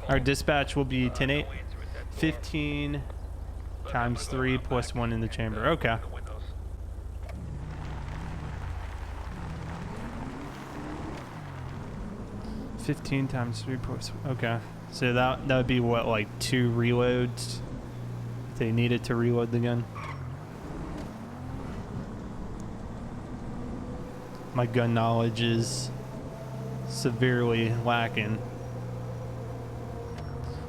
Our dispatch will be 10-8. 15 times 3 plus 1 in the chamber. Okay. $15 times 3 plus. Okay. So that would be what, like 2 reloads? If they needed to reload the gun. My gun knowledge is severely lacking.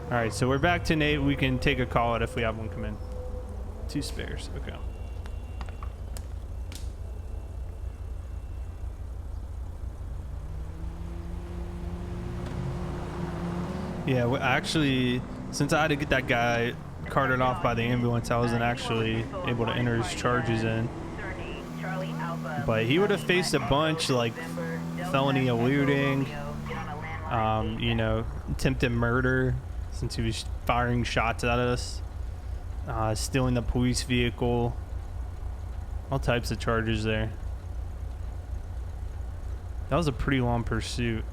All right, so we're back to Nate. We can take a call out if we have one come in. 2 spares. Okay. Yeah, actually, since I had to get that guy carted off by the ambulance, I wasn't actually able to enter his charges in. But he would have faced a bunch, like felony eluding, you know, attempted murder, since he was firing shots at us, stealing the police vehicle, all types of charges there. That was a pretty long pursuit.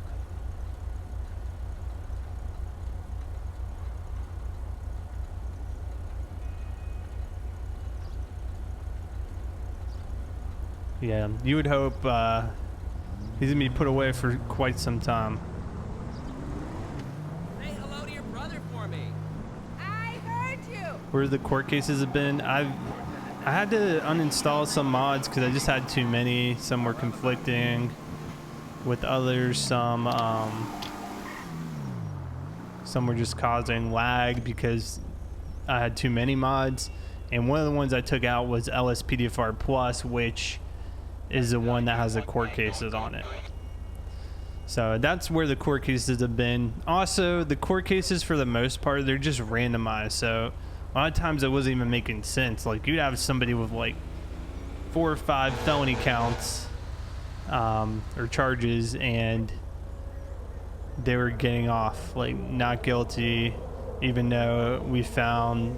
Yeah, you would hope he's gonna be put away for quite some time. Say hello to your brother for me. I heard you. Where the court cases have been, I had to uninstall some mods because I just had too many. Some were conflicting with others. Some were just causing lag because I had too many mods. And one of the ones I took out was LSPDFR Plus, which is the one that has the court cases on it. So that's where the court cases have been. Also, the court cases, for the most part, they're just randomized. So a lot of times it wasn't even making sense. Like, you'd have somebody with like 4 or 5 felony counts or charges, and they were getting off like not guilty, even though we found,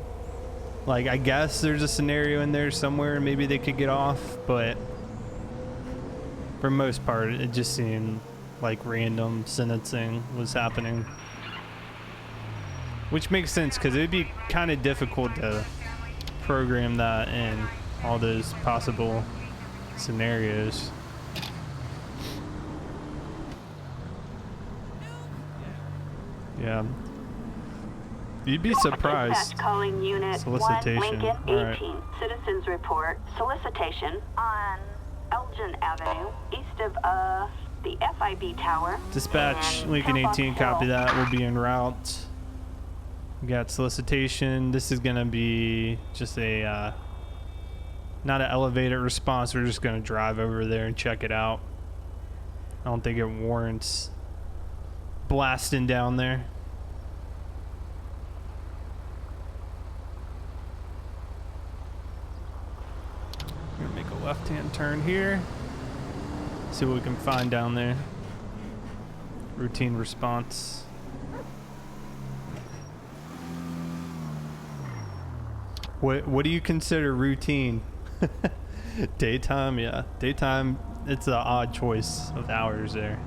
like, I guess there's a scenario in there somewhere maybe they could get off, but for most part it just seemed like random sentencing was happening, which makes sense because it would be kind of difficult to program that in all those possible scenarios. Yeah, you'd be surprised. Calling unit Solicitation. 1 Lincoln 18. Right. Citizens report solicitation on Elgin Avenue, east of the FIB Tower. Dispatch Lincoln 18, copy that. We'll be en route. We got solicitation. This is gonna be just a not an elevated response. We're just gonna drive over there and check it out. I don't think it warrants blasting down there. We're gonna make a left-hand turn here. See what we can find down there. Routine response. What do you consider routine? Daytime, yeah. Daytime, it's an odd choice of hours there.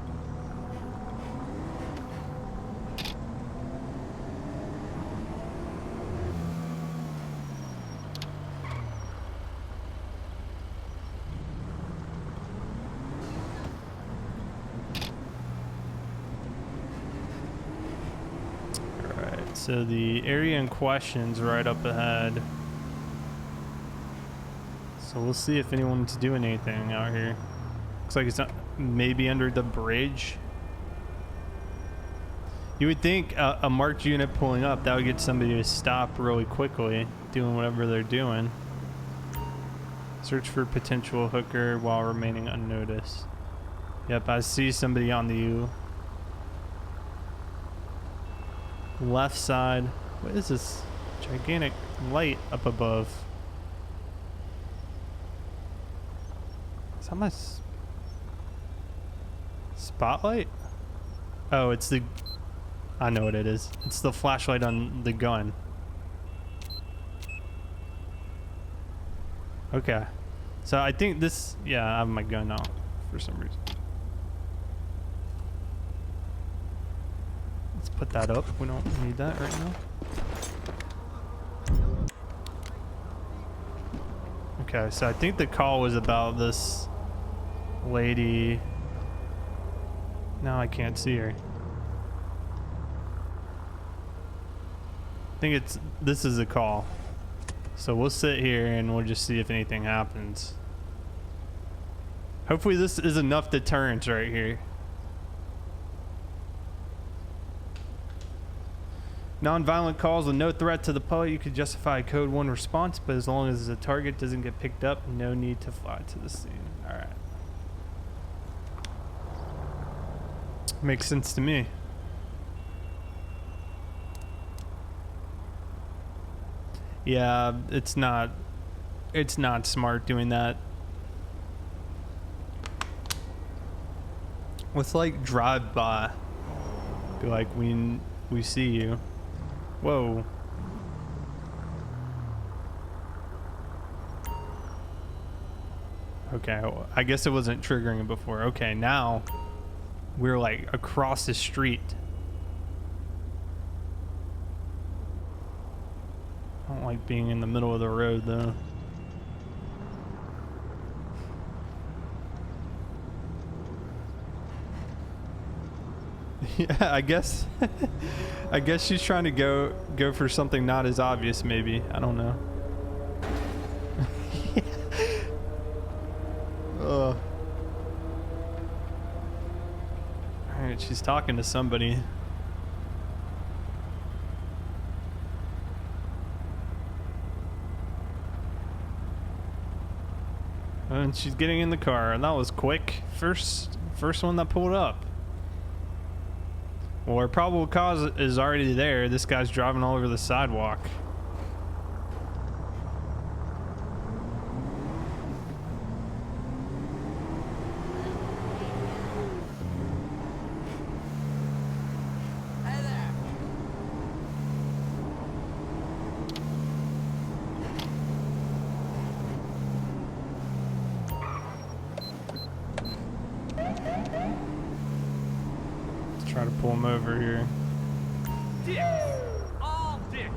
Alright, so the area in question's right up ahead. So we'll see if anyone's doing anything out here. Looks like it's not, maybe under the bridge. You would think a marked unit pulling up, that would get somebody to stop really quickly, doing whatever they're doing. Search for potential hooker while remaining unnoticed. Yep, I see somebody on the left side. What is this gigantic light up above? Is that my spotlight? Oh, it's the... I know what it is. It's the flashlight on the gun. Okay. So I think this... Yeah, I have my gun out for some reason. Let's put that up. We don't need that right now. Okay, so I think the call was about this lady. Now I can't see her. I think this is a call. So we'll sit here and we'll just see if anything happens. Hopefully this is enough deterrence right here. Non-violent calls with no threat to the public. You could justify a code 1 response, but as long as the target doesn't get picked up, no need to fly to the scene. All right. Makes sense to me. Yeah, it's not smart doing that. Let's like drive by. Be like, we see you. Whoa. Okay, well, I guess it wasn't triggering before. Okay, now we're like across the street. I don't like being in the middle of the road though. Yeah, I guess I guess she's trying to go for something not as obvious maybe. I don't know. Ugh. Alright, she's talking to somebody. And she's getting in the car, and that was quick. First one that pulled up. Well, our probable cause is already there. This guy's driving all over the sidewalk. Hey there. Try to pull him over here. Dicks. All dicks.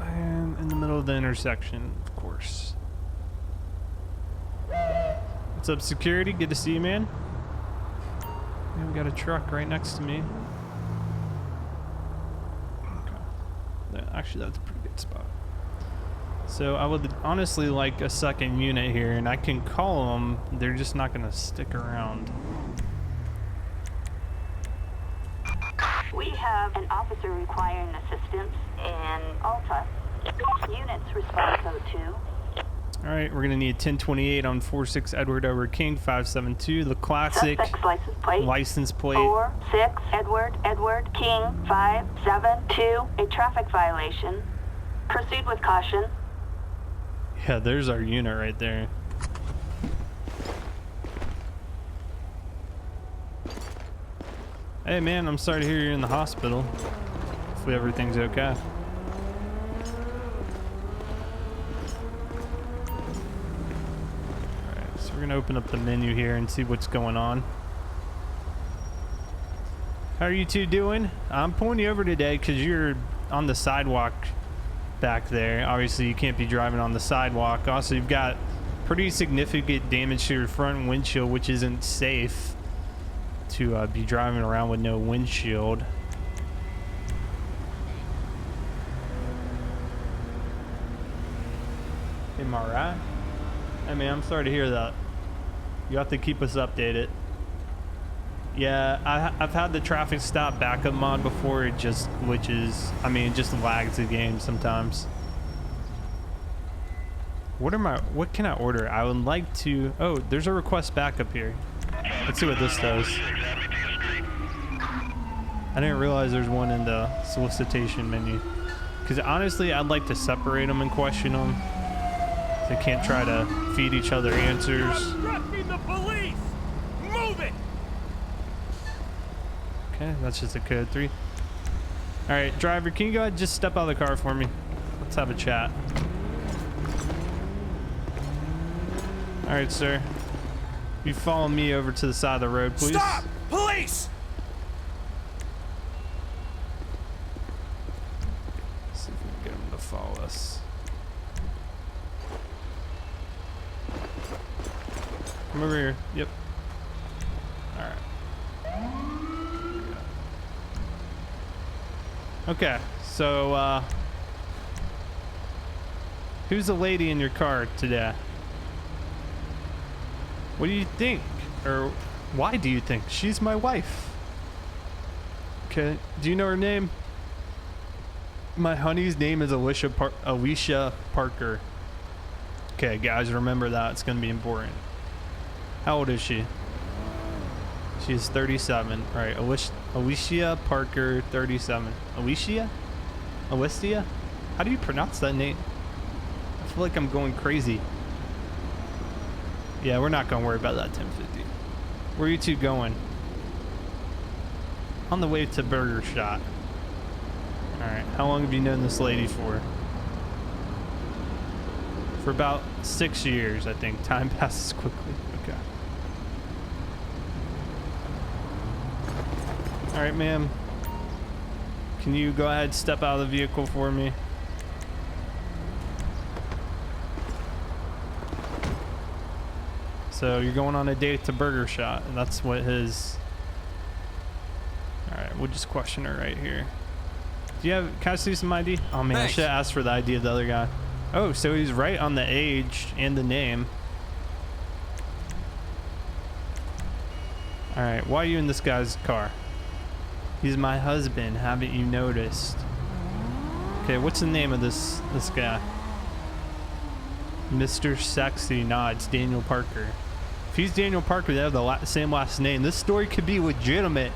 And in the middle of the intersection, of course. What's up, security? Good to see you, man. Yeah, we got a truck right next to me. Okay. Actually, that's a pretty good spot. So I would honestly like a second unit here, and I can call them. They're just not going to stick around. We have an officer requiring assistance in Alta. Units respond code 2. All right, we're going to need 1028 on 46 Edward over King 572, the classic Suspect's license plate. 46 Edward King 572. A traffic violation. Proceed with caution. Yeah, there's our unit right there. Hey man, I'm sorry to hear you're in the hospital. Hopefully everything's okay. Alright, so we're gonna open up the menu here and see what's going on. How are you two doing? I'm pulling you over today because you're on the sidewalk back there. Obviously you can't be driving on the sidewalk. Also, you've got pretty significant damage to your front windshield, which isn't safe to be driving around with no windshield. Am I right? Hey man, I'm sorry to hear that. You have to keep us updated. Yeah, I've had the traffic stop backup mod before. It just glitches. I mean, it just lags the game sometimes. What can I order? I would like to, oh, there's a request backup here. Let's see what this does. I didn't realize there's one in the solicitation menu. Because honestly, I'd like to separate them and question them. They can't try to feed each other answers. Obstructing the police! Move it! Okay, that's just a code 3. All right, driver, can you go ahead and just step out of the car for me? Let's have a chat. All right, sir. You follow me over to the side of the road, please. Stop! Police! Come over here. Yep. All right. Okay, so who's the lady in your car today? What do you think? Or why do you think? She's my wife. Okay, do you know her name? My honey's name is Alicia Parker. Okay, guys, remember that. It's going to be important. How old is she? She is 37. All right, Alicia Parker, 37. Alicia? Alicia? How do you pronounce that name? I feel like I'm going crazy. Yeah, we're not going to worry about that 1050. Where are you two going? On the way to Burger Shot. All right, how long have you known this lady for? For about 6 years, I think. Time passes quickly. Okay. All right, ma'am. Can you go ahead, step out of the vehicle for me? So you're going on a date to Burger Shot, and that's what his... All right, we'll just question her right here. Do you have... Can I see some ID? Oh, man, Thanks. I should have asked for the ID of the other guy. Oh, so he's right on the age and the name. All right, why are you in this guy's car? He's my husband. Haven't you noticed? Okay, what's the name of this guy? Mr. Sexy. Nah, it's Daniel Parker. If he's Daniel Parker, they have the same last name. This story could be legitimate.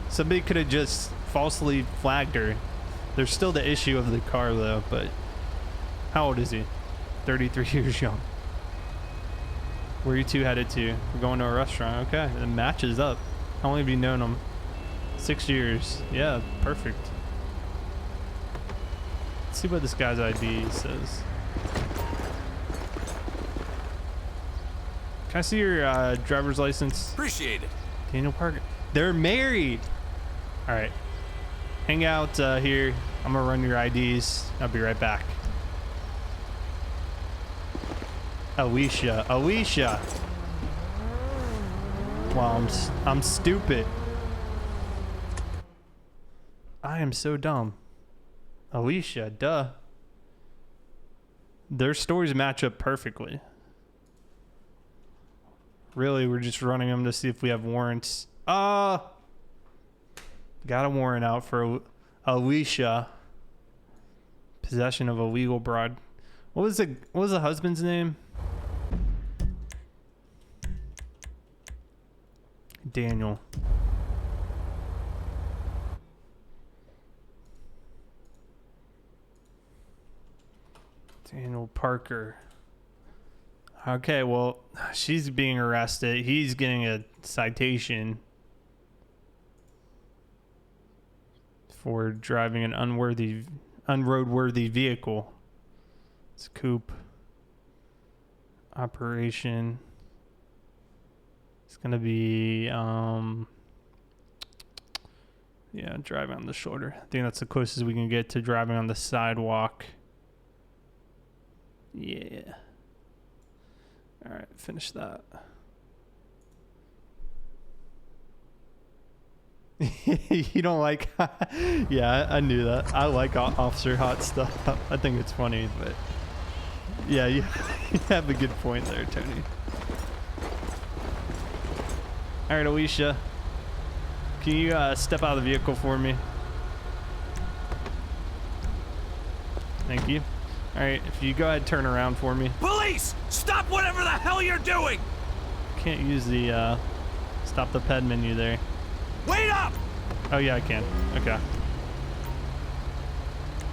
Somebody could have just falsely flagged her. There's still the issue of the car, though, but... How old is he? 33 years young. Where are you two headed to? We're going to a restaurant. Okay, the match is up. How long have you known him? 6 years. Yeah, perfect. Let's see what this guy's ID says. Can I see your driver's license? Appreciate it. Daniel Parker. They're married. All right. Hang out here. I'm gonna run your IDs. I'll be right back. Alicia. Wow, I'm stupid. I am so dumb. Alicia, duh. Their stories match up perfectly. Really, we're just running them to see if we have warrants. Got a warrant out for Alicia. Possession of illegal broad. What was the husband's name? Daniel. Daniel Parker. Okay, well, she's being arrested. He's getting a citation for driving an unroadworthy vehicle. It's a coupe operation. It's gonna be yeah, driving on the shoulder. I think that's the closest we can get to driving on the sidewalk. Yeah. All right, finish that. You don't like... Yeah, I knew that. I like Officer Hot stuff. I think it's funny, but... Yeah, you have a good point there, Tony. All right, Alicia. Can you step out of the vehicle for me? Thank you. All right, if you go ahead and turn around for me. Police! Stop whatever the hell you're doing! Can't use the stop the ped menu there. Wait up! Oh yeah, I can. Okay.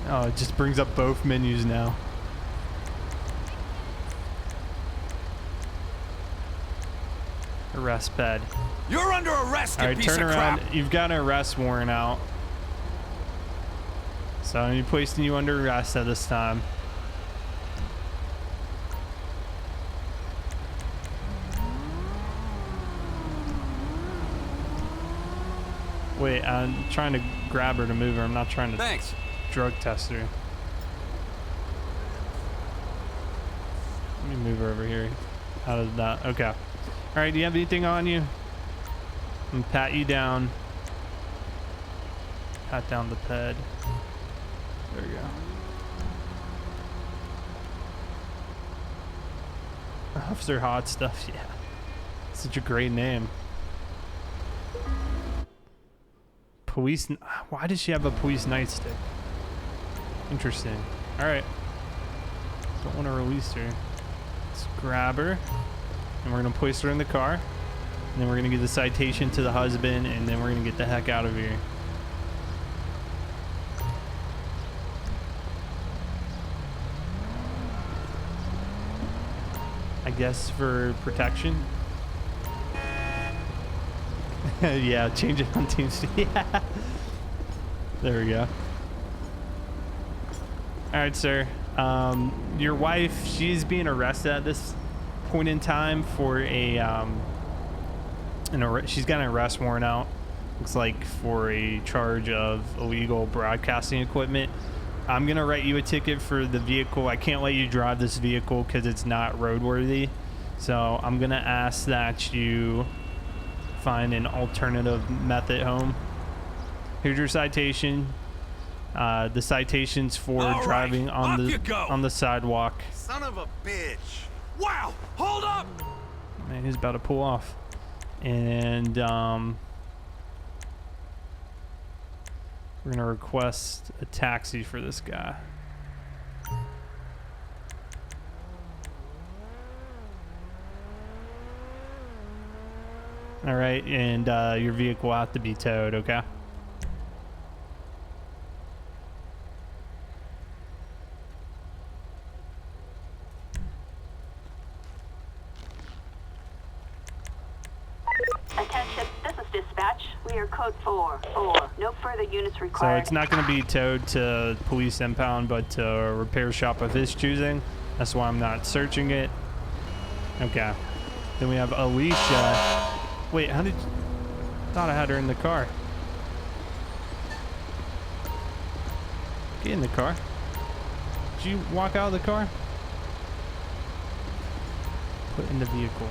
Oh, it just brings up both menus now. Arrest ped. You're under arrest, you All right, piece turn of around. crap! You've got an arrest warrant out. So I'm placing you under arrest at this time. Wait, I'm trying to grab her to move her. I'm not trying to Thanks. drug test her. Let me move her over here. out of that. Okay. All right. Do you have anything on you? I'm gonna pat you down. Pat down the ped. There you go. Officer Hot Stuff. Yeah. Such a great name. Police. Why does she have a police nightstick? Interesting. All right. Don't want to release her. Let's grab her, and we're gonna place her in the car, and then we're gonna give the citation to the husband, and then we're gonna get the heck out of here. I guess for protection. Yeah, change it on Teams. Yeah. There we go. All right, sir. Your wife, she's being arrested at this point in time for she's got an arrest warrant out. Looks like for a charge of illegal broadcasting equipment. I'm gonna write you a ticket for the vehicle. I can't let you drive this vehicle because it's not roadworthy. So I'm gonna ask that you find an alternative method home. Here's your citation. The citation's for driving on the sidewalk. Son of a bitch! Wow! Hold up! Man, he's about to pull off. And we're gonna request a taxi for this guy. All right, and your vehicle will have to be towed, okay? Attention, this is dispatch. We are code 4-4. No further units So required. it's not going to be towed to police impound, but to a repair shop of his choosing. That's why I'm not searching it. Okay. Then we have Alicia. Wait, how did you... Thought I had her in the car. Get in the car. Did you walk out of the car? Put in the vehicle.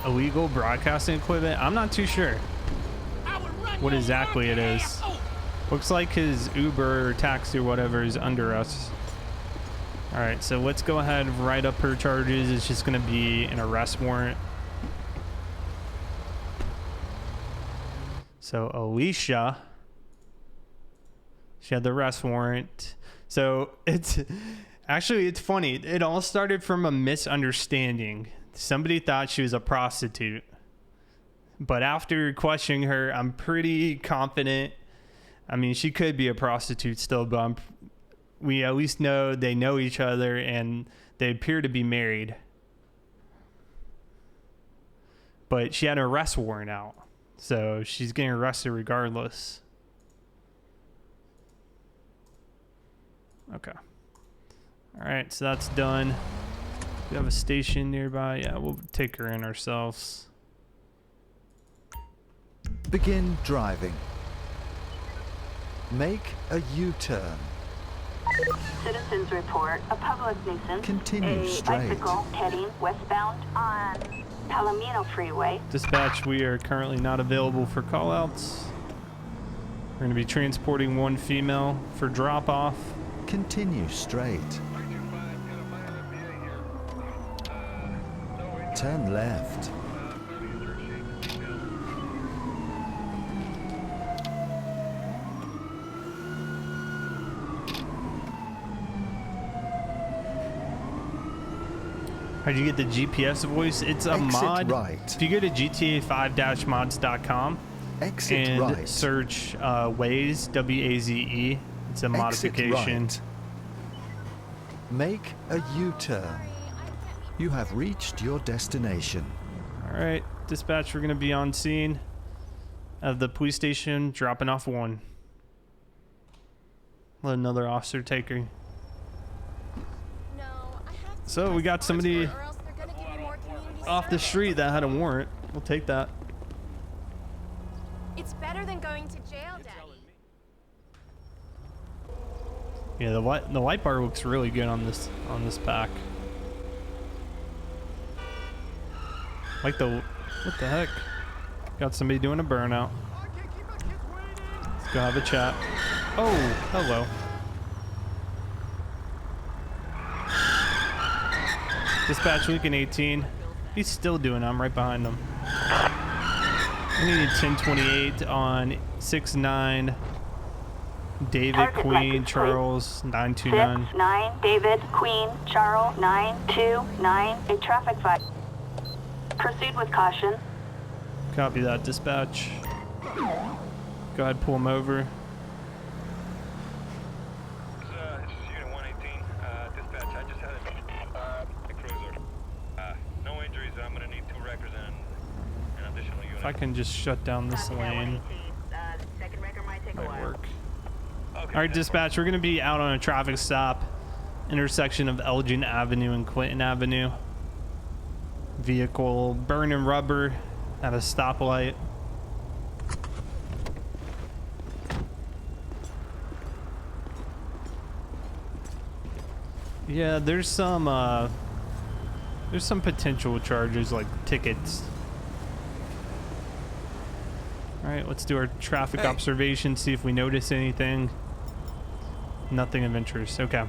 Illegal broadcasting equipment? I'm not too sure what exactly it is. Looks like his Uber or taxi or whatever is under us. All right, so let's go ahead and write up her charges. It's just going to be an arrest warrant. So Alicia, she had the arrest warrant. So it's funny. It all started from a misunderstanding. Somebody thought she was a prostitute, but after questioning her, I'm pretty confident. I mean, she could be a prostitute still, but we at least know they know each other and they appear to be married. But she had an arrest warrant out, so she's getting arrested regardless. Okay. All right, so that's done. We have a station nearby. Yeah, we'll take her in ourselves. Begin driving. Make a U-turn. Citizens report a public nuisance. Continue straight. Bicycle heading westbound on Palomino Freeway. Dispatch, we are currently not available for callouts. We're going to be transporting one female for drop-off. Continue straight. Turn left. How'd you get the GPS voice? It's a Exit mod. right. If you go to GTA5-mods.com Exit and right. search Waze, W-A-Z-E, it's a modification. Exit right. Make a U-turn. You have reached your destination. All right, dispatch, we're going to be on scene of the police station, dropping off one. Let another officer take her. So we got somebody off the street that had a warrant. We'll take that. It's better than going to jail, Daddy. Yeah, the light bar looks really good on this pack. Like what the heck? Got somebody doing a burnout. Let's go have a chat. Oh, hello. Dispatch Lincoln 18. He's still doing it. I'm right behind him. I need 1028 on 69 David Target Queen message, Charles 929. 6-9 David Queen Charles 929. A traffic fire. Proceed with caution. Copy that, dispatch. Go ahead, pull him over. This is Unit 118. Dispatch, I just had a cruiser. No injuries. I'm going to need 2 records and an additional unit. If I can just shut down this lane, Second record might take might work. Okay, All right, dispatch, we're going to be out on a traffic stop, intersection of Elgin Avenue and Clinton Avenue. Vehicle burning rubber at a stoplight. Yeah, there's some potential charges like tickets. All right, let's do our traffic observation, see if we notice anything. Nothing of interest. Okay.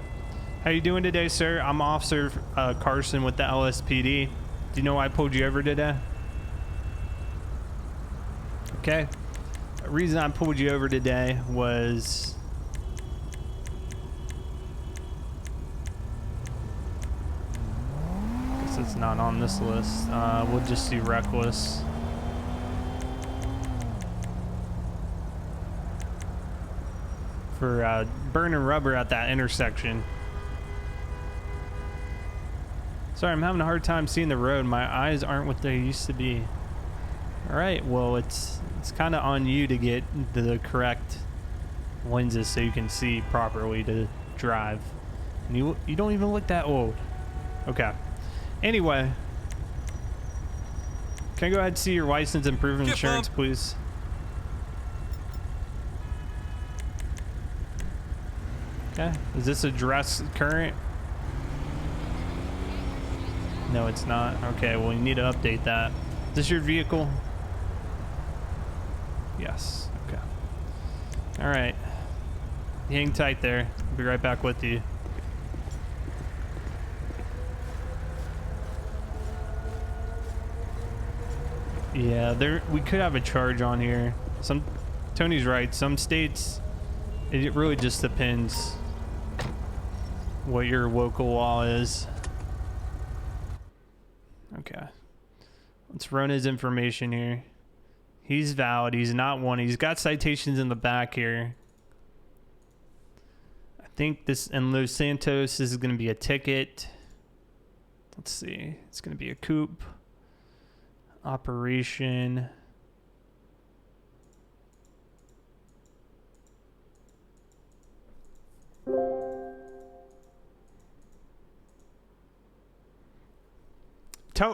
How you doing today, sir? I'm Officer Carson with the LSPD. Do you know why I pulled you over today? Okay. The reason I pulled you over today was guess it's not on this list. We'll just do reckless. For burning rubber at that intersection. Sorry, I'm having a hard time seeing the road. My eyes aren't what they used to be. All right, well, it's kind of on you to get the correct lenses so you can see properly to drive. And you don't even look that old. Okay. Anyway, can I go ahead and see your license and proof of insurance, please? Okay. Is this address current? No, it's not. Okay, well, you need to update that. Is this your vehicle? Yes. Okay. All right. Hang tight there. I'll be right back with you. Yeah, we could have a charge on here. Tony's right. Some states, it really just depends what your local law is. Okay. Let's run his information here. He's valid. He's not one. He's got citations in the back here. I think this in Los Santos, this is going to be a ticket. Let's see. It's going to be a coupe. Operation.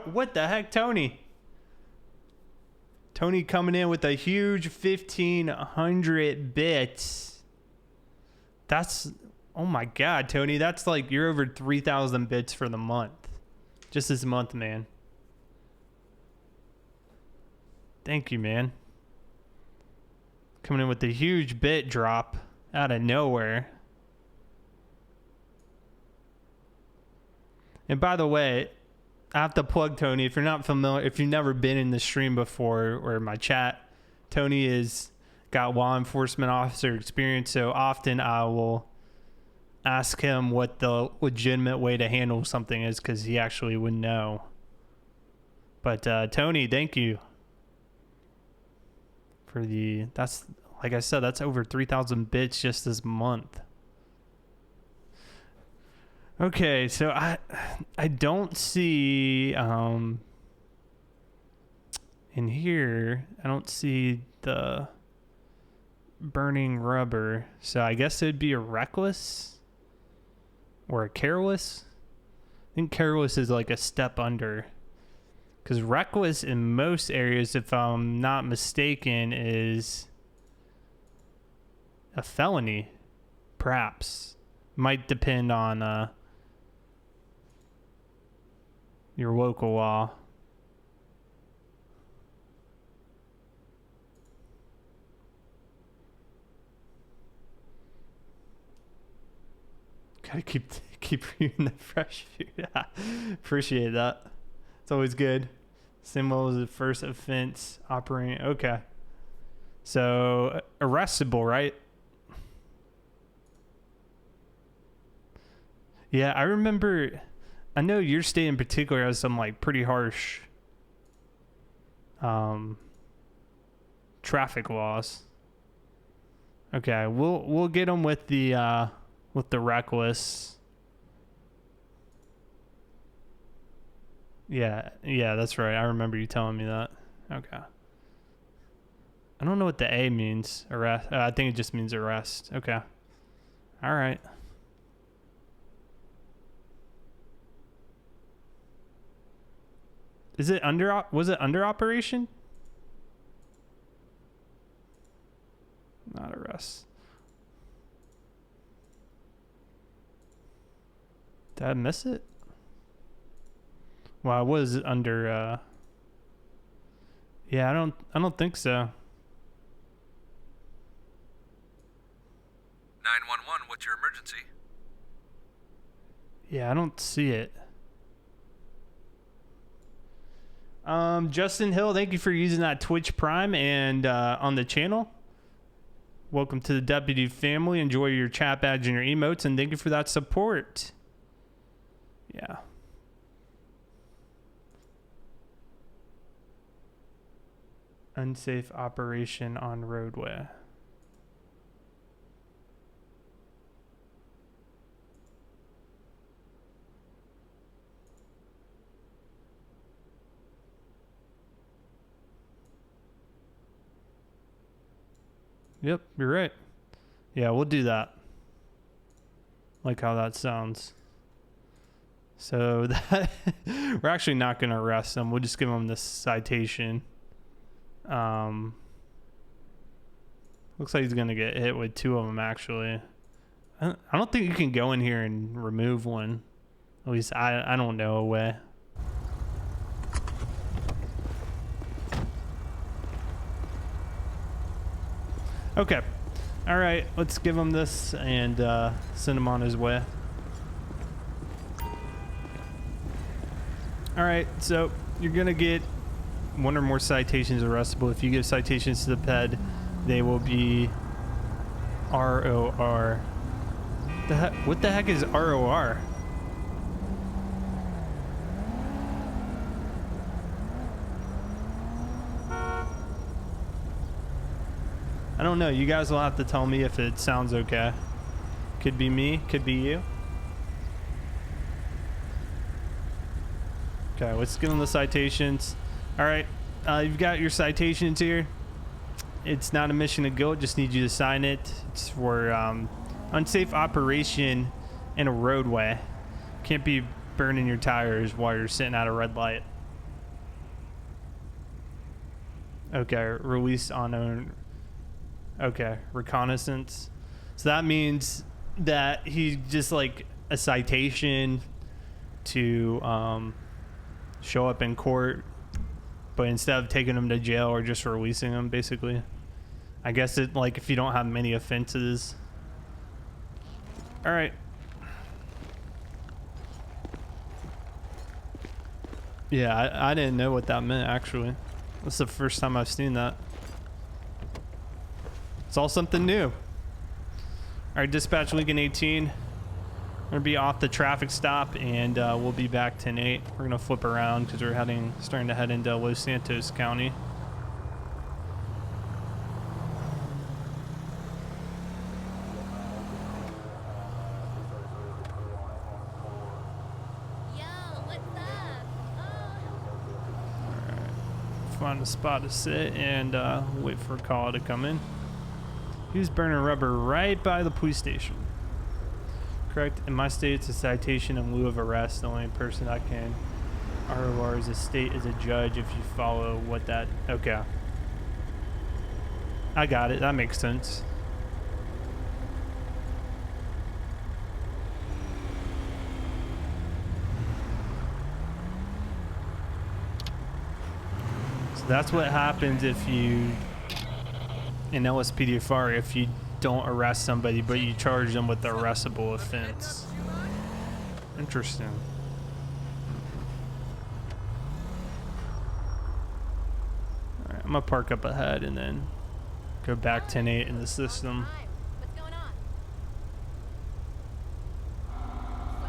What the heck, Tony? Tony coming in with a huge 1,500 bits. That's, oh my God, Tony. That's like, you're over 3,000 bits for the month. Just this month, man. Thank you, man. Coming in with a huge bit drop out of nowhere. And by the way, I have to plug Tony. If you're not familiar, if you've never been in the stream before or my chat, Tony is got law enforcement officer experience. So often I will ask him what the legitimate way to handle something is because he actually would know. But Tony, thank you for that's, like I said, that's over 3,000 bits just this month. Okay, so I don't see in here, I don't see the burning rubber. So I guess it'd be a reckless or a careless. I think careless is like a step under. Because reckless in most areas, if I'm not mistaken, is a felony, perhaps. Might depend on your local law. Gotta keep reading the fresh food. Yeah, appreciate that. It's always good. Symbol is the first offense operating. Okay. So arrestable, right? Yeah, I remember. I know your state in particular has some like pretty harsh traffic laws. Okay, we'll get them with the reckless. Yeah, that's right. I remember you telling me that. Okay. I don't know what the A means. Arrest. I think it just means arrest. Okay. All right. Was it under operation? Not arrest. Did I miss it? Well, I was under yeah, I don't think so. 911, what's your emergency? Yeah, I don't see it. Justin Hill, thank you for using that Twitch Prime and on the channel. Welcome to the Deputy family. Enjoy your chat badge and your emotes, and thank you for that support. Yeah. Unsafe operation on roadway. Yep, you're right. Yeah, we'll do that. Like how that sounds. So that we're actually not going to arrest him. We'll just give him this citation. Looks like he's going to get hit with 2 of them, actually. I don't think you can go in here and remove one. At least I don't know a way. Okay. All right. Let's give him this and send him on his way. All right. So you're going to get 1 or more citations arrestable. If you give citations to the PED, they will be ROR. What the heck is ROR? I don't know. You guys will have to tell me if it sounds okay. Could be me, could be you. Okay, let's give them the citations. All right, you've got your citations here. It's not a mission of guilt, just need you to sign it. It's for unsafe operation in a roadway. Can't be burning your tires while you're sitting at a red light. Okay, release on own. Okay, reconnaissance. So that means that he's just like a citation to show up in court, but instead of taking him to jail or just releasing him, basically. I guess it like if you don't have many offenses. All right. Yeah, I didn't know what that meant, actually. That's the first time I've seen that. It's all something new. All right, dispatch Lincoln 18. We're gonna be off the traffic stop, and we'll be back 10-8. We're gonna flip around because we're starting to head into Los Santos County. Find a spot to sit and wait for a call to come in. He was burning rubber right by the police station. Correct. In my state, it's a citation in lieu of arrest. The only person that can ROR is a state is a judge if you follow what that... Okay. I got it. That makes sense. That's what happens if you, in LSPDFR, if you don't arrest somebody, but you charge them with the arrestable offense. Interesting. All right, I'm gonna park up ahead and then go back 10-8 in the system. What's going on?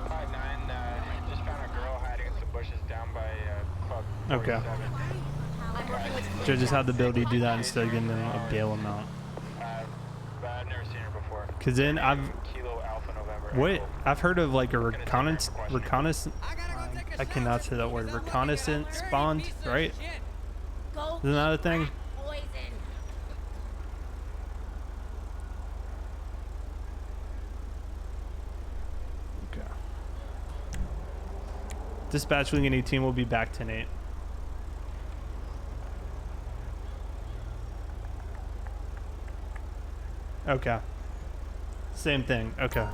5-9, just found a girl hiding in some bushes down by Club 47. Okay. I'm working with Should I just have the ability to do that instead of getting a bail amount? But I've never seen her before. Cause then Kilo Alpha November. what I've heard of like a reconnaissance. I cannot say that word. Reconnaissance bond, right? go Isn't that a thing? poison. Okay. Dispatch Lincoln 18 will be back 10-8. Okay. Same thing. Okay.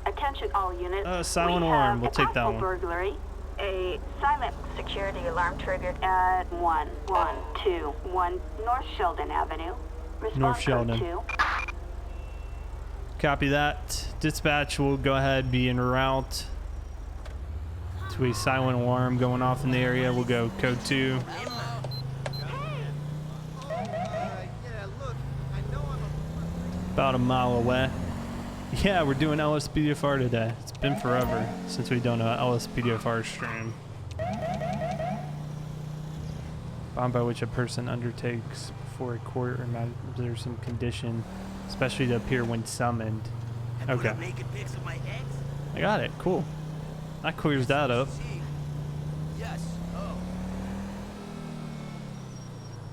Attention all units. Silent We alarm. have We'll a take that possible one. burglary. A silent security alarm triggered at 1121 North Sheldon Avenue. Response North code Sheldon. 2. Copy that. Dispatch will go ahead, be en route to a silent alarm going off in the area. We'll go code 2. About a mile away. Yeah, we're doing LSPDFR today. It's been forever since we've done a LSPDFR stream. Bond by which a person undertakes before a court or matter there's some condition, especially to appear when summoned. Okay. I got it. Cool. That clears that up.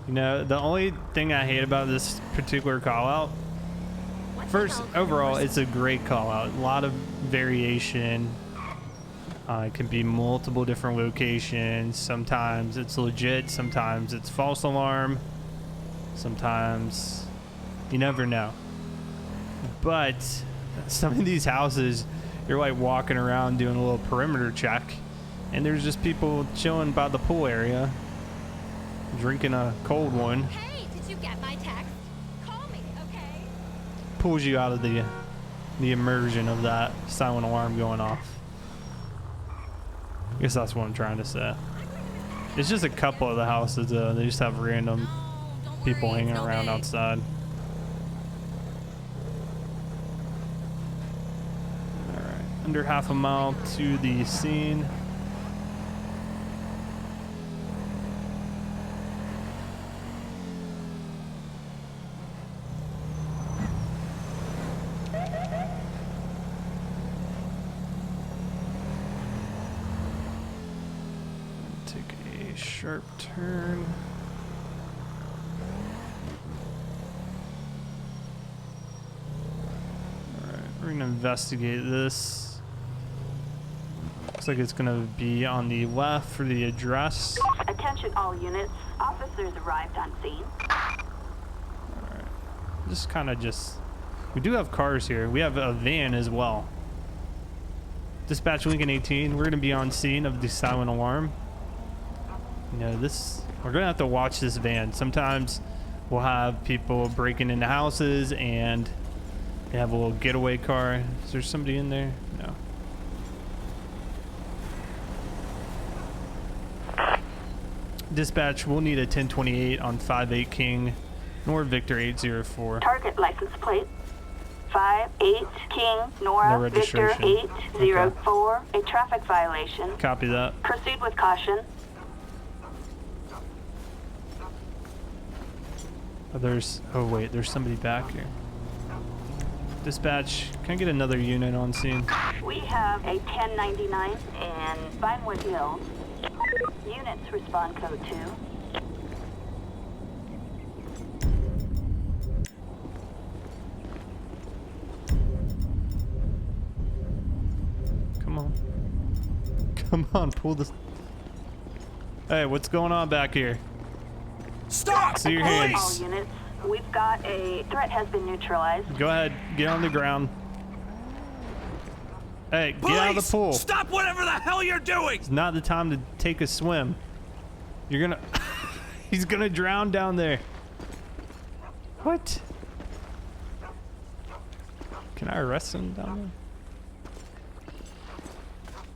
You know, the only thing I hate about this particular call out, first, overall, it's a great call out. A lot of variation. It can be multiple different locations. Sometimes it's legit. Sometimes it's false alarm. Sometimes you never know. But some of these houses, you're like walking around doing a little perimeter check, and there's just people chilling by the pool area, drinking a cold one. Hey, did you get my text? Call me, okay? Pulls you out of the immersion of that silent alarm going off. I guess that's what I'm trying to say. It's just a couple of the houses though. They just have random Don't people worry, hanging it's around okay. outside. Alright, under half a mile to the scene. Take a sharp turn. Alright, we're gonna investigate this. Looks like it's gonna be on the left for the address. Attention all units. Officers arrived on scene. Alright. We do have cars here. We have a van as well. Dispatch Lincoln 18, we're gonna be on scene of the silent alarm. You know, we're gonna have to watch this van. Sometimes we'll have people breaking into houses and they have a little getaway car. Is there somebody in there? No. Dispatch, we'll need a 1028 on 58 King, Nor Victor 804. Target license plate 58 King Nora No Victor registration. 804. A traffic violation. Copy that. Proceed with caution. Oh wait, there's somebody back here. Dispatch, can I get another unit on scene? We have a 1099 in Vinewood Hills. Units respond code 2. Come on. Come on, pull this. Hey, what's going on back here? Stop! See your All hands. units, we've got a threat has been neutralized. Go ahead, get on the ground. Hey, get out of the Police! pool. Stop whatever the hell you're doing! It's not the time to take a swim. You're gonna He's gonna drown down there. What? Can I arrest him down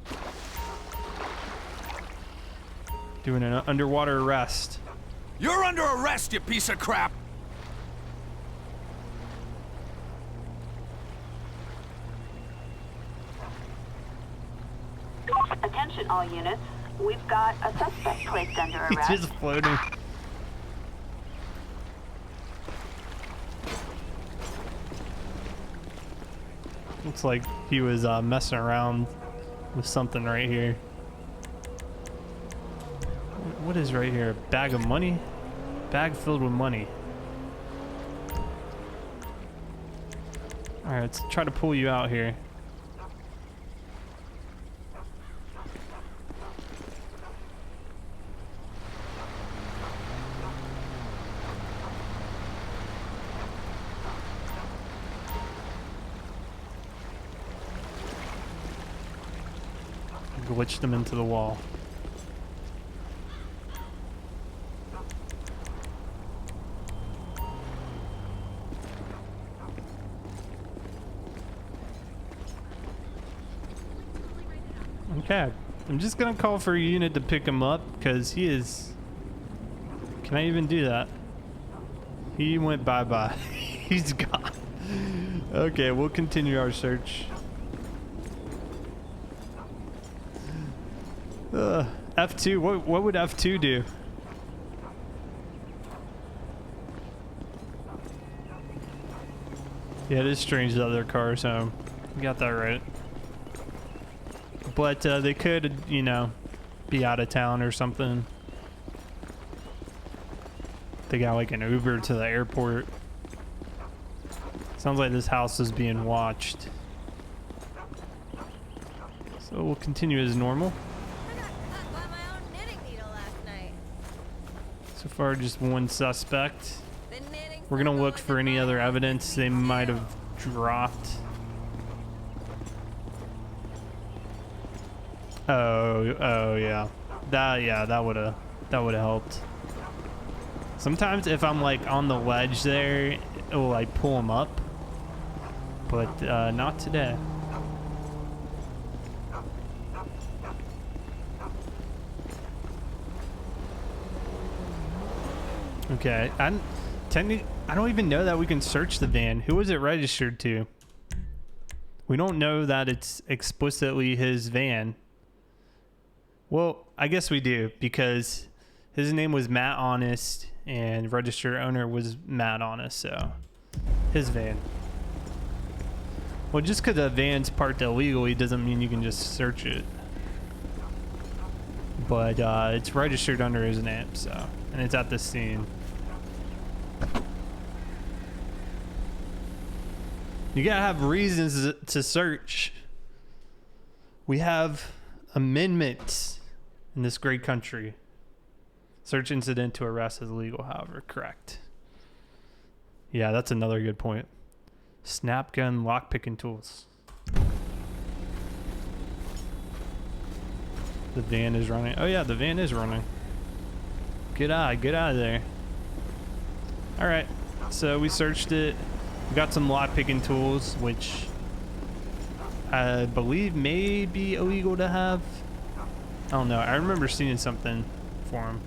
there? Doing an underwater arrest. You're under arrest, you piece of crap! Attention all units. We've got a suspect placed under He's arrest. just floating. Looks like he was messing around with something right here. What is right here? A bag of money? Bag filled with money. Alright, let's try to pull you out here. Glitched them into the wall. Okay, I'm just gonna call for a unit to pick him up because he is. Can I even do that? He went bye-bye. He's gone. Okay, we'll continue our search. F2, what would F2 do? Yeah, it is strange that other cars home. You got that right. But they could, you know, be out of town or something. They got like an Uber to the airport. Sounds like this house is being watched. So we'll continue as normal. I got cut by my own knitting needle last night. So far, just one suspect. Been knitting We're gonna look for any other evidence they might have dropped. Oh yeah. That would have helped. Sometimes if I'm like on the ledge there, it will like pull them up. But not today. Okay, I don't even know that we can search the van. Who was it registered to? We don't know that it's explicitly his van. Well, I guess we do because his name was Matt Honest and registered owner was Matt Honest, so his van. Well, just because a van's parked illegally doesn't mean you can just search it. But it's registered under his name, so, and it's at the scene. You gotta have reasons to search. We have amendments in this great country. Search incident to arrest is illegal, however, correct. Yeah, that's another good point. Snap gun, lockpicking tools. The van is running. Oh yeah, the van is running. Get out of there. All right, so we searched it. We got some lockpicking tools, which I believe may be illegal to have. I don't know. I remember seeing something for him.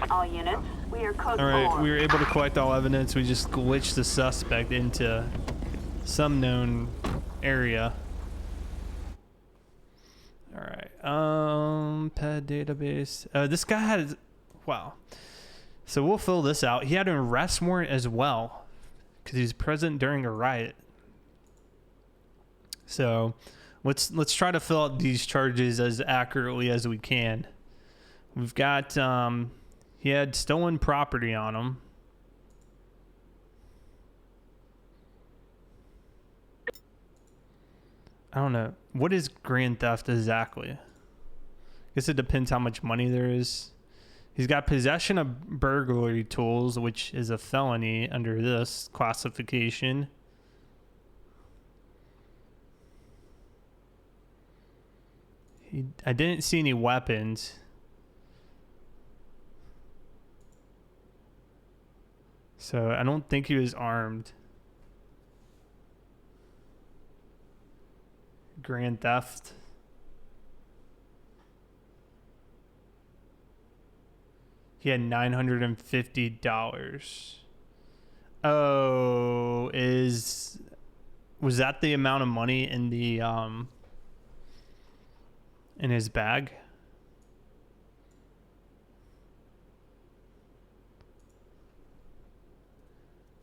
All units, we are code All right, 4. we were able to collect all evidence. We just glitched the suspect into some known area. All right, pad database. This guy had, wow. So we'll fill this out. He had an arrest warrant as well because he was present during a riot. So let's try to fill out these charges as accurately as we can. We've got he had stolen property on him. I don't know. What is grand theft exactly? I guess it depends how much money there is. He's got possession of burglary tools, which is a felony under this classification. I didn't see any weapons. So I don't think he was armed. Grand theft. He had $950. Oh, was that the amount of money in the in his bag?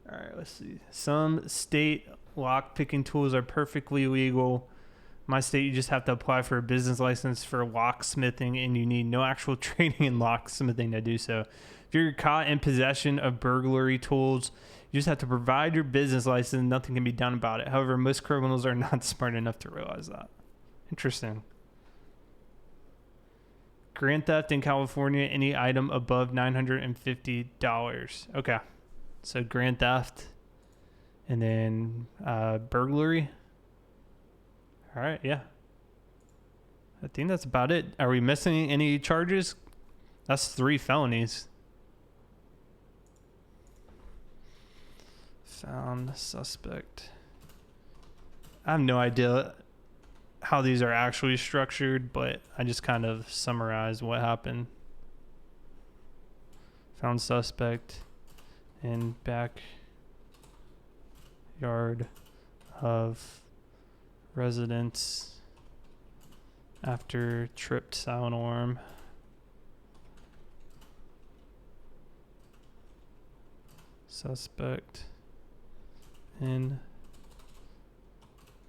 All right, let's see. Some state lock-picking tools are perfectly legal. My state, you just have to apply for a business license for locksmithing, and you need no actual training in locksmithing to do so. If you're caught in possession of burglary tools, you just have to provide your business license. Nothing can be done about it. However, most criminals are not smart enough to realize that. Interesting. Grand theft in California, any item above $950. Okay. So grand theft and then burglary. All right, yeah. I think that's about it. Are we missing any charges? That's 3 felonies. Found suspect. I have no idea how these are actually structured, but I just kind of summarized what happened. Found suspect in backyard of residence after tripped silent alarm. Suspect in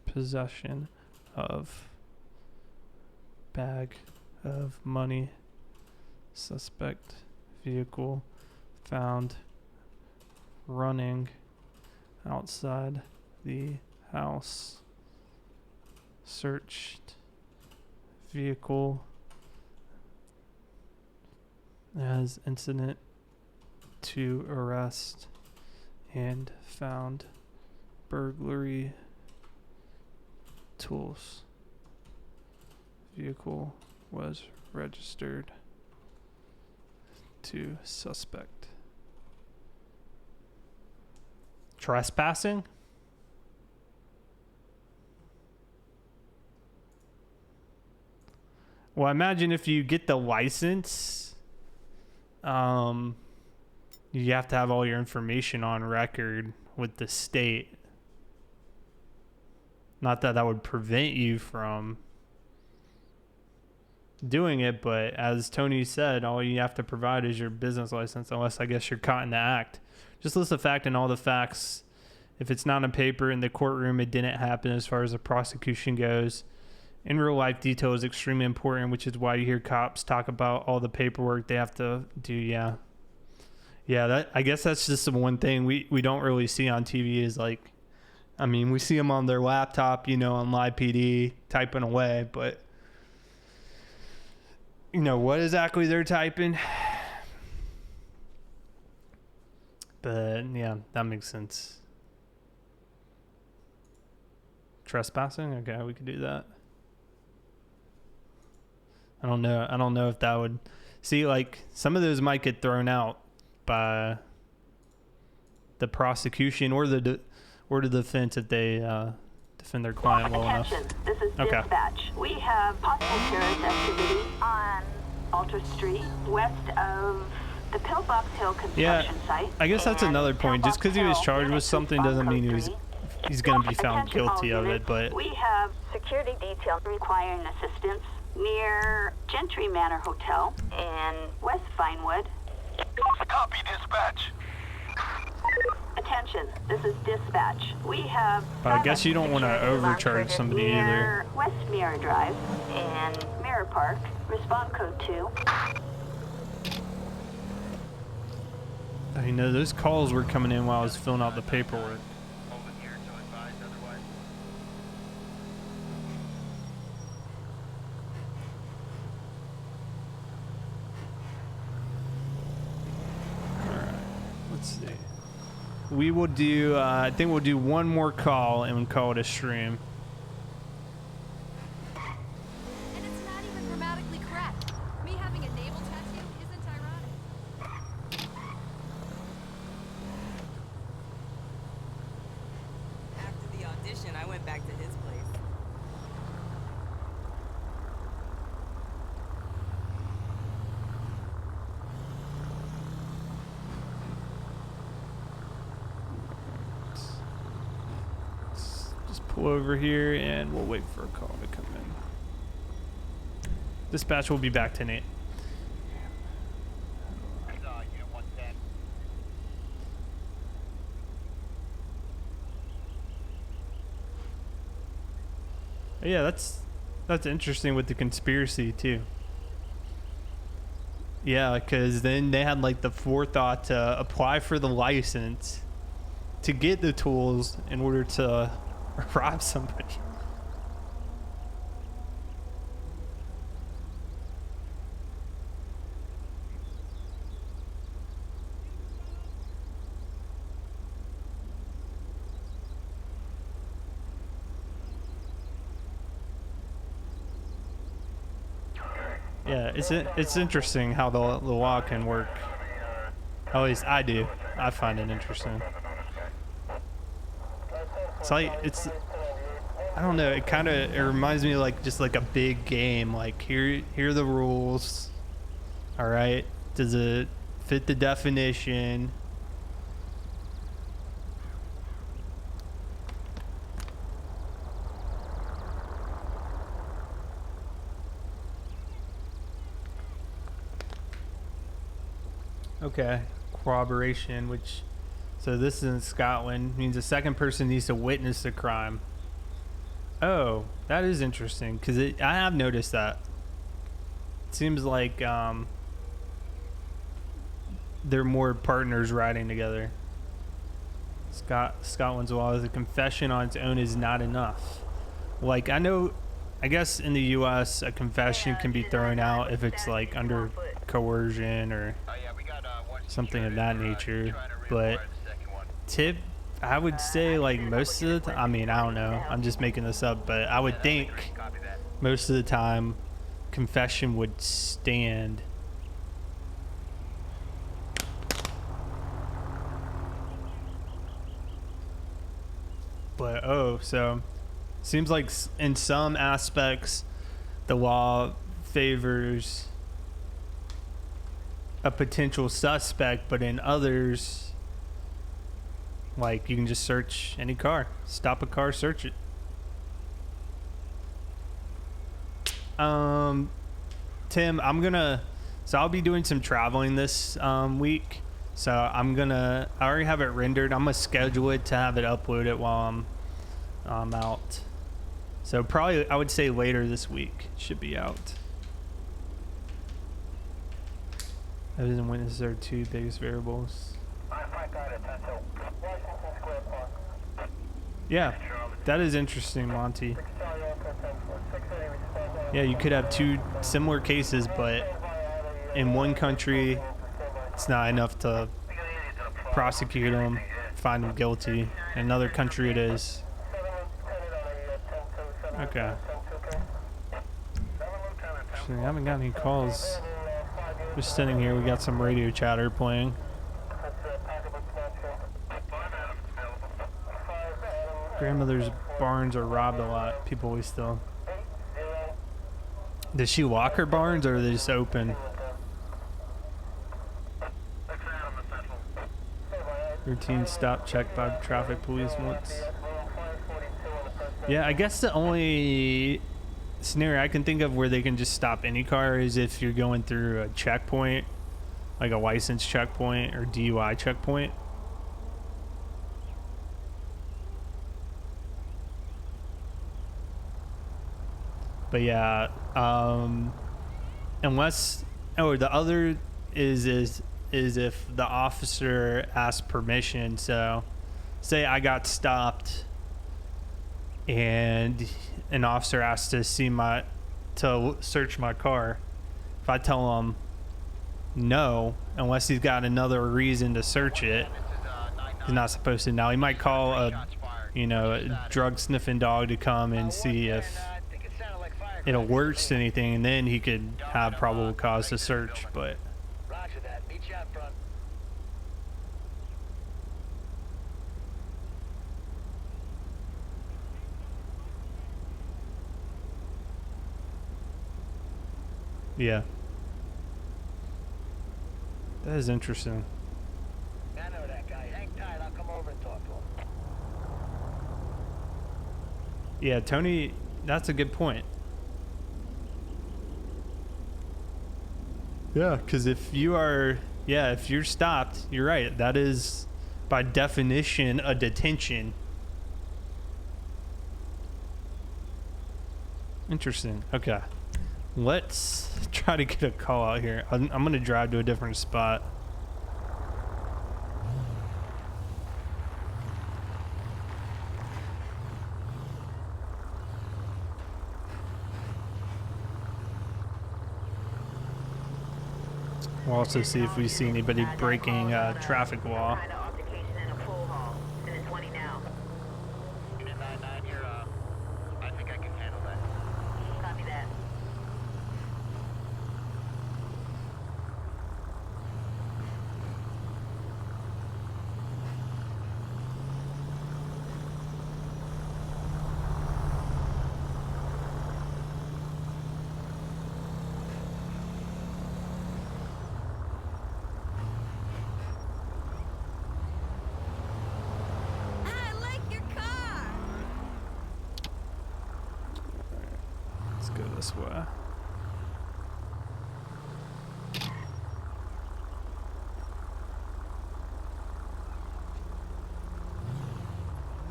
possession of bag of money. Suspect vehicle found running outside the house. Searched vehicle as incident to arrest and found burglary tools. Vehicle was registered to suspect. Trespassing? Well, I imagine if you get the license, you have to have all your information on record with the state. Not that that would prevent you from doing it, but as Tony said, all you have to provide is your business license, unless I guess you're caught in the act. Just list the fact and all the facts. If it's not on paper in the courtroom, it didn't happen as far as the prosecution goes. In real life, detail is extremely important, which is why you hear cops talk about all the paperwork they have to do. Yeah, that, I guess that's just the one thing we don't really see on TV is like, I mean, we see them on their laptop, you know, on live PD typing away, but you know, what exactly they're typing. But yeah, that makes sense. Trespassing? Okay, we could do that. I don't know if that would see, like, some of those might get thrown out by the prosecution or the defense if they defend their client well enough. This is dispatch. We have possible terrorist activity on Alter Street, west of the Pillbox Hill construction site. I guess that's another point. Just because he was charged with something doesn't mean he's going to be found guilty of it. But we have security detail requiring assistance near Gentry Manor Hotel in West Vinewood. Copy, dispatch. Attention, this is dispatch. We have. I guess you don't want to overcharge somebody either. West Mirror Drive and Mirror Park. Respond code 2. I know those calls were coming in while I was filling out the paperwork. We will do, I think we'll do one more call and we'll call it a stream. And it's not even get back to his place. Just pull over here and we'll wait for a call to come in. Dispatch will be back tonight. Yeah, that's interesting with the conspiracy too. Yeah, because then they had like the forethought to apply for the license to get the tools in order to rob somebody. Yeah, it's interesting how the law can work. At least I do. I find it interesting. It's like I don't know. It reminds me of like just like a big game. Like here are the rules. All right. Does it fit the definition? Okay, corroboration, which, so this is in Scotland, means a second person needs to witness the crime. Oh, that is interesting, because I have noticed that. It seems like they're more partners riding together. Scotland's law is a confession on its own is not enough. Like, I guess in the U.S. a confession can be thrown out if it's like under coercion or something of that nature, but I would say like most of the time, I mean, I don't know, I'm just making this up, but I would think most of the time confession would stand. But so seems like in some aspects the law favors a potential suspect, but in others, like, you can just search any car, stop a car, search it. Tim, I'll be doing some traveling this week, so I already have it rendered. I'm gonna schedule it to have it uploaded while I'm out, so probably I would say later this week it should be out. Evidence and witnesses are two biggest variables. Yeah, that is interesting, Monty. Yeah, you could have two similar cases, but in one country, it's not enough to prosecute them, find them guilty. In another country, it is. Okay. Actually, I haven't got any calls. Just sitting here, we got some radio chatter playing. Grandmother's barns are robbed a lot. People always steal. Does she lock her barns or are they just open? Routine stop check by traffic police once. Yeah, I guess the only scenario I can think of where they can just stop any car is if you're going through a checkpoint, like a license checkpoint or DUI checkpoint. But yeah, unless, the other is if the officer asks permission. So say I got stopped and an officer asks to search my car. If I tell him no, unless he's got another reason to search it, he's not supposed to. Now he might call a drug sniffing dog to come and see if it alerts to anything, and then he could have probable cause to search. But Yeah. That is interesting. I know that guy. Hang tight. I'll come over and talk to him. Yeah, Tony, that's a good point. Yeah, because if you're stopped, you're right. That is, by definition, a detention. Interesting. Okay. Let's try to get a call out here. I'm going to drive to a different spot. We'll also see if we see anybody breaking traffic law. I think I can handle that. Copy that. I like your car. Let's go this way.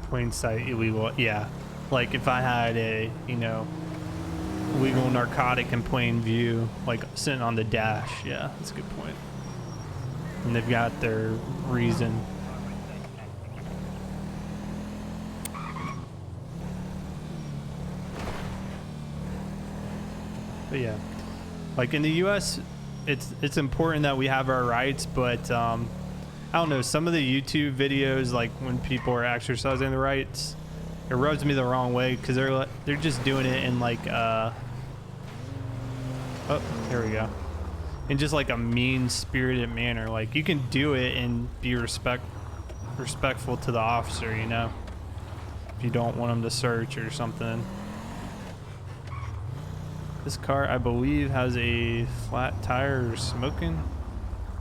Plain sight illegal. Yeah. Like if I had a, illegal narcotic in plain view, like sitting on the dash. Yeah, that's a good point. And they've got their reason. But yeah, like in the U.S., it's important that we have our rights, but I don't know, some of the YouTube videos, like when people are exercising the rights, it rubs me the wrong way because they're just doing it in like oh, here we go, in just like a mean-spirited manner. Like you can do it and be respectful to the officer, if you don't want them to search or something. This car, I believe, has a flat tire or smoking.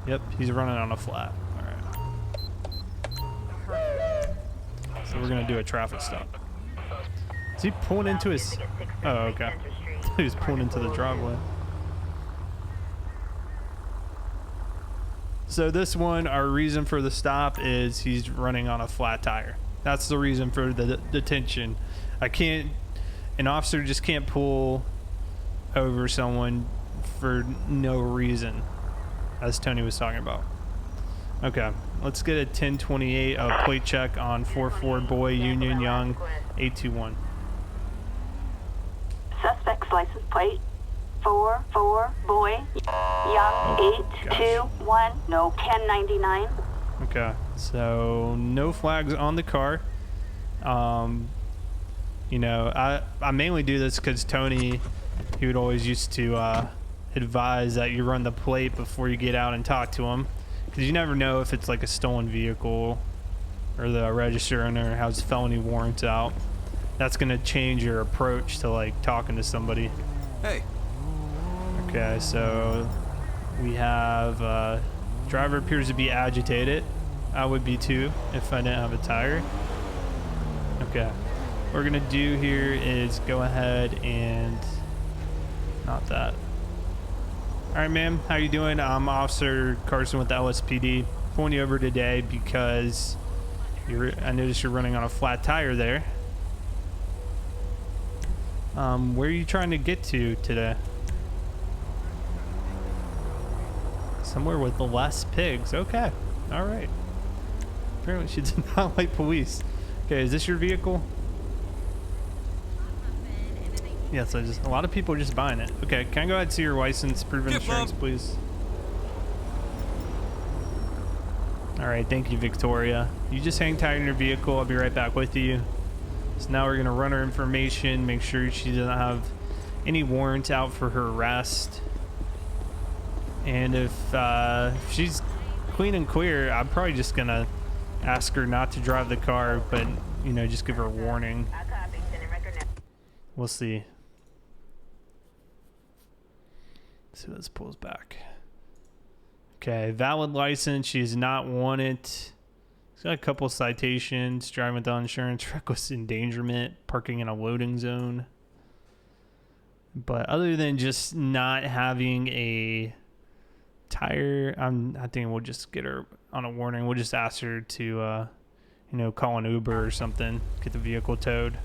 Yep, he's running on a flat. So we're gonna do a traffic stop. Is he pulling into his? Oh, okay. He was pulling into the driveway. So this one, our reason for the stop is he's running on a flat tire. That's the reason for the detention. An officer just can't pull over someone for no reason, as Tony was talking about. Okay, let's get a 1028 plate check on 44 Boy Union Young 821. Suspect's license plate 44 Boy Young 821. No 1099. Okay, so no flags on the car. I mainly do this because Tony, he would always used to advise that you run the plate before you get out and talk to him, because you never know if it's like a stolen vehicle or the register owner has felony warrants out. That's gonna change your approach to like talking to somebody. Hey. Okay, so we have driver appears to be agitated. I would be too if I didn't have a tire. Okay, what we're gonna do here is go ahead and not that. All right, ma'am, how you doing? I'm Officer Carson with the LSPD. Pulling you over today because I noticed you're running on a flat tire there. Where are you trying to get to today? Somewhere with less pigs. Okay, all right. Apparently she did not like police. Okay, is this your vehicle? Yes, a lot of people are just buying it. Okay, can I go ahead and see your license, proof of insurance, please? All right, thank you, Victoria. You just hang tight in your vehicle. I'll be right back with you. So now we're gonna run her information, make sure she doesn't have any warrant out for her arrest. And if she's clean and clear, I'm probably just gonna ask her not to drive the car, but just give her a warning. We'll see. So let's pulls back. Okay, valid license. She's not wanted. She's got a couple citations: driving without insurance, reckless endangerment, parking in a loading zone. But other than just not having a tire, I think we'll just get her on a warning. We'll just ask her to, you know, call an Uber or something, get the vehicle towed.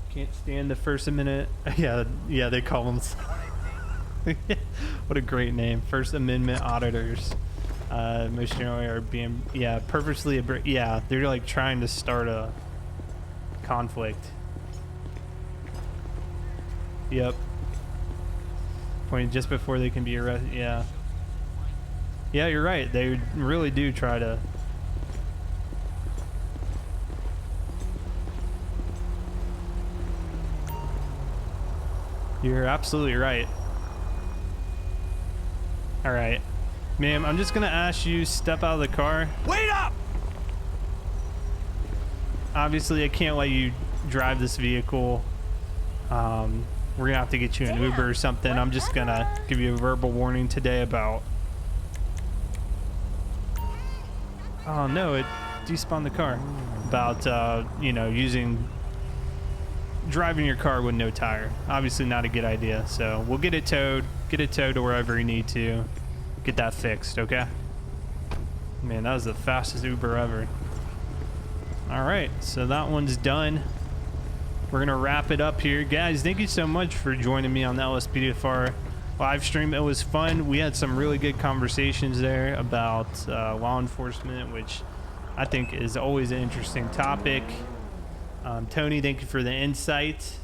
Can't stand the First Amendment. Yeah, they call them. What a great name, First Amendment auditors. Most generally are being, purposely, they're like trying to start a conflict. Yep. Point just before they can be arrested. Yeah, you're right. They really do try to. You're absolutely right. All right, ma'am, I'm just gonna ask you step out of the car. Wait up! Obviously, I can't let you drive this vehicle. We're gonna have to get you an Uber or something. I'm just gonna give you a verbal warning today about. Oh no, it despawned the car. About you know, driving your car with no tire. Obviously not a good idea. So we'll get it towed to wherever you need to. Get that fixed, okay? Man, that was the fastest Uber ever. All right, so that one's done. We're gonna wrap it up here. Guys, thank you so much for joining me on the LSPDFR live stream. It was fun. We had some really good conversations there about law enforcement, which I think is always an interesting topic. Tony, thank you for the insight.